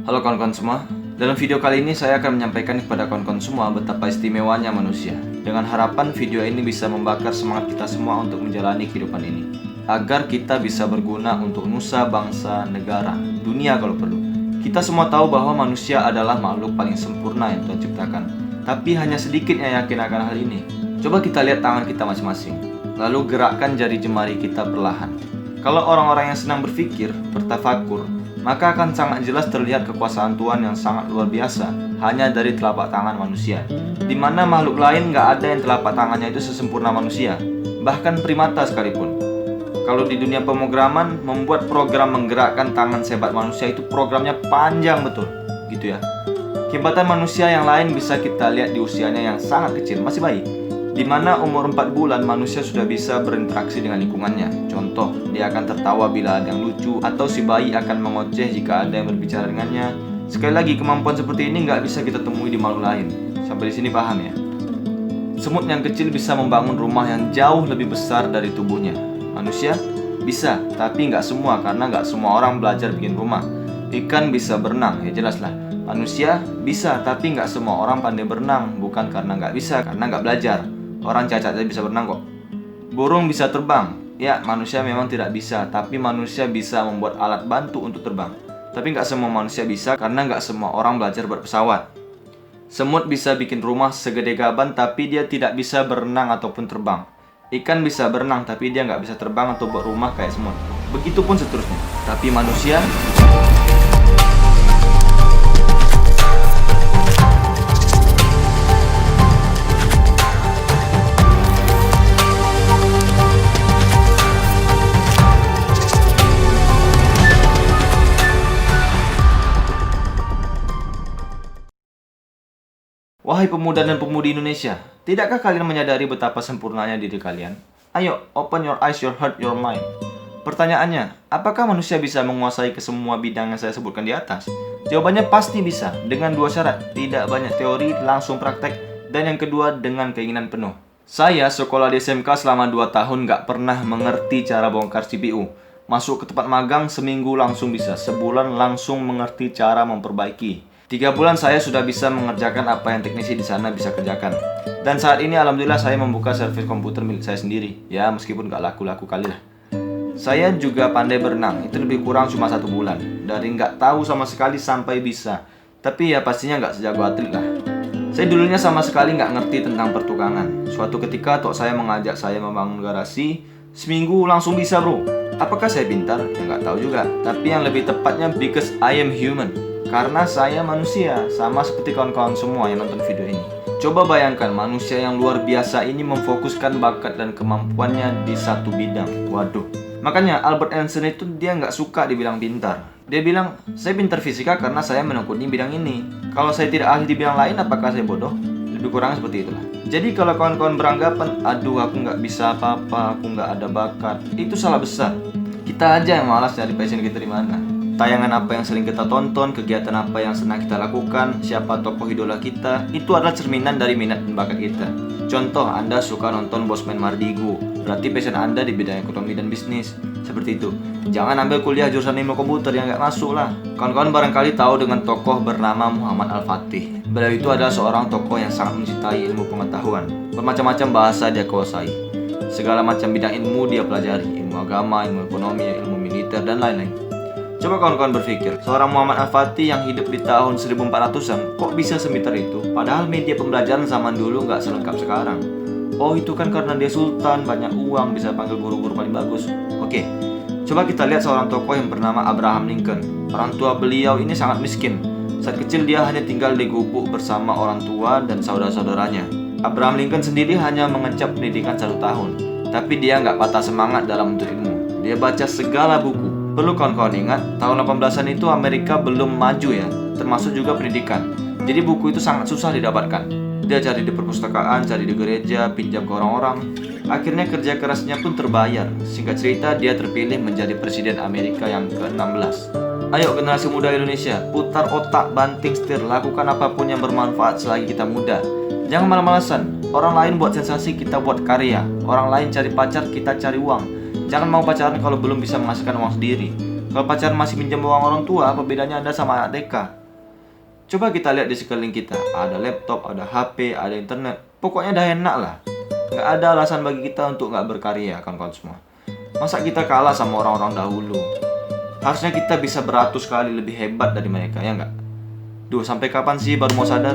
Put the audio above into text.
Halo kawan-kawan semua, dalam video kali ini saya akan menyampaikan kepada kawan-kawan semua betapa istimewanya manusia. Dengan harapan video ini bisa membakar semangat kita semua untuk menjalani kehidupan ini, agar kita bisa berguna untuk nusa, bangsa, negara, dunia kalau perlu. Kita semua tahu bahwa manusia adalah makhluk paling sempurna yang Tuhan ciptakan, tapi hanya sedikit yang yakin akan hal ini. Coba kita lihat tangan kita masing-masing, lalu gerakkan jari jemari kita perlahan. Kalau orang-orang yang senang berpikir, bertafakur, maka akan sangat jelas terlihat kekuasaan Tuhan yang sangat luar biasa hanya dari telapak tangan manusia, di mana makhluk lain nggak ada yang telapak tangannya itu sesempurna manusia, bahkan primata sekalipun. Kalau di dunia pemrograman, membuat program menggerakkan tangan sehebat manusia itu programnya panjang betul, gitu ya. Kehebatan manusia yang lain bisa kita lihat di usianya yang sangat kecil, masih bayi, di mana umur 4 bulan manusia sudah bisa berinteraksi dengan lingkungannya. Contoh, dia akan tertawa bila ada yang lucu, atau si bayi akan mengoceh jika ada yang berbicara dengannya. Sekali lagi, kemampuan seperti ini nggak bisa kita temui di makhluk lain. Sampai di sini paham ya? Semut yang kecil bisa membangun rumah yang jauh lebih besar dari tubuhnya. Manusia bisa, tapi nggak semua, karena nggak semua orang belajar bikin rumah. Ikan bisa berenang, ya jelas lah. Manusia bisa, tapi nggak semua orang pandai berenang, bukan karena nggak bisa, karena nggak belajar. Orang cacat aja bisa berenang kok. Burung bisa terbang. Ya, manusia memang tidak bisa, tapi manusia bisa membuat alat bantu untuk terbang. Tapi nggak semua manusia bisa, karena nggak semua orang belajar berpesawat. Semut bisa bikin rumah segede gaban, tapi dia tidak bisa berenang ataupun terbang. Ikan bisa berenang, tapi dia nggak bisa terbang atau buat rumah kayak semut. Begitupun seterusnya. Tapi manusia... Wahai pemuda dan pemudi Indonesia, tidakkah kalian menyadari betapa sempurnanya diri kalian? Ayo, open your eyes, your heart, your mind. Pertanyaannya, apakah manusia bisa menguasai kesemua bidang yang saya sebutkan di atas? Jawabannya pasti bisa, dengan dua syarat. Tidak banyak teori, langsung praktek. Dan yang kedua, dengan keinginan penuh. Saya sekolah di SMK selama 2 tahun gak pernah mengerti cara bongkar CPU. Masuk ke tempat magang, seminggu langsung bisa. Sebulan langsung mengerti cara memperbaiki. 3 bulan saya sudah bisa mengerjakan apa yang teknisi di sana bisa kerjakan. Dan saat ini alhamdulillah saya membuka servis komputer milik saya sendiri. Ya meskipun gak laku-laku kali lah. Saya juga pandai berenang. Itu lebih kurang cuma 1 bulan. Dari gak tahu sama sekali sampai bisa. Tapi ya pastinya gak sejago atlet lah. Saya dulunya sama sekali gak ngerti tentang pertukangan. Suatu ketika tok saya mengajak saya membangun garasi. Seminggu langsung bisa bro. Apakah saya pintar? Ya gak tahu juga. Tapi yang lebih tepatnya because I am human. Karena saya manusia, sama seperti kawan-kawan semua yang nonton video ini. Coba bayangkan manusia yang luar biasa ini memfokuskan bakat dan kemampuannya di satu bidang. Waduh. Makanya Albert Einstein itu dia nggak suka dibilang pintar. Dia bilang, saya pintar fisika karena saya menekuni bidang ini. Kalau saya tidak ahli di bidang lain, apakah saya bodoh? Lebih kurang seperti itulah. Jadi kalau kawan-kawan beranggapan, aduh aku nggak bisa apa-apa, aku nggak ada bakat, itu salah besar. Kita aja yang malas cari passion kita di mana. Tayangan apa yang sering kita tonton, kegiatan apa yang senang kita lakukan, siapa tokoh idola kita, itu adalah cerminan dari minat dan bakat kita. Contoh, Anda suka nonton Bosman Mardigu, berarti passion Anda di bidang ekonomi dan bisnis. Seperti itu. Jangan ambil kuliah jurusan ilmu komputer yang nggak masuk lah. Kawan-kawan barangkali tahu dengan tokoh bernama Muhammad Al-Fatih. Beliau itu adalah seorang tokoh yang sangat mencintai ilmu pengetahuan. Bermacam-macam bahasa dia kuasai. Segala macam bidang ilmu dia pelajari. Ilmu agama, ilmu ekonomi, ilmu militer, dan lain-lain. Coba kawan-kawan berpikir, seorang Muhammad Al-Fatih yang hidup di tahun 1400-an kok bisa sepintar itu? Padahal media pembelajaran zaman dulu nggak selengkap sekarang. Oh itu kan karena dia sultan, banyak uang, bisa panggil guru-guru paling bagus. Oke, coba kita lihat seorang tokoh yang bernama Abraham Lincoln. Orang tua beliau ini sangat miskin. Saat kecil dia hanya tinggal di gubuk bersama orang tua dan saudara-saudaranya. Abraham Lincoln sendiri hanya mengenyam pendidikan 1 tahun. Tapi dia nggak patah semangat dalam menuntut ilmu. Dia baca segala buku. Perlu kawan-kawan ingat, tahun 18-an itu Amerika belum maju ya, termasuk juga pendidikan. Jadi buku itu sangat susah didapatkan. Dia cari di perpustakaan, cari di gereja, pinjam ke orang-orang. Akhirnya kerja kerasnya pun terbayar. Singkat cerita, dia terpilih menjadi Presiden Amerika yang ke-16. Ayo generasi muda Indonesia, putar otak, banting setir, lakukan apapun yang bermanfaat selagi kita muda. Jangan malas-malasan. Orang lain buat sensasi, kita buat karya. Orang lain cari pacar, kita cari uang. Jangan mau pacaran kalau belum bisa menghasilkan uang sendiri. Kalau pacaran masih minjem uang orang tua, apa bedanya Anda sama anak TK? Coba kita lihat di sekeliling kita. Ada laptop, ada HP, ada internet. Pokoknya dah enak lah. Nggak ada alasan bagi kita untuk nggak berkarya, kawan-kawan semua. Masa kita kalah sama orang-orang dahulu? Harusnya kita bisa beratus kali lebih hebat dari mereka, ya nggak? Duh, sampai kapan sih baru mau sadar?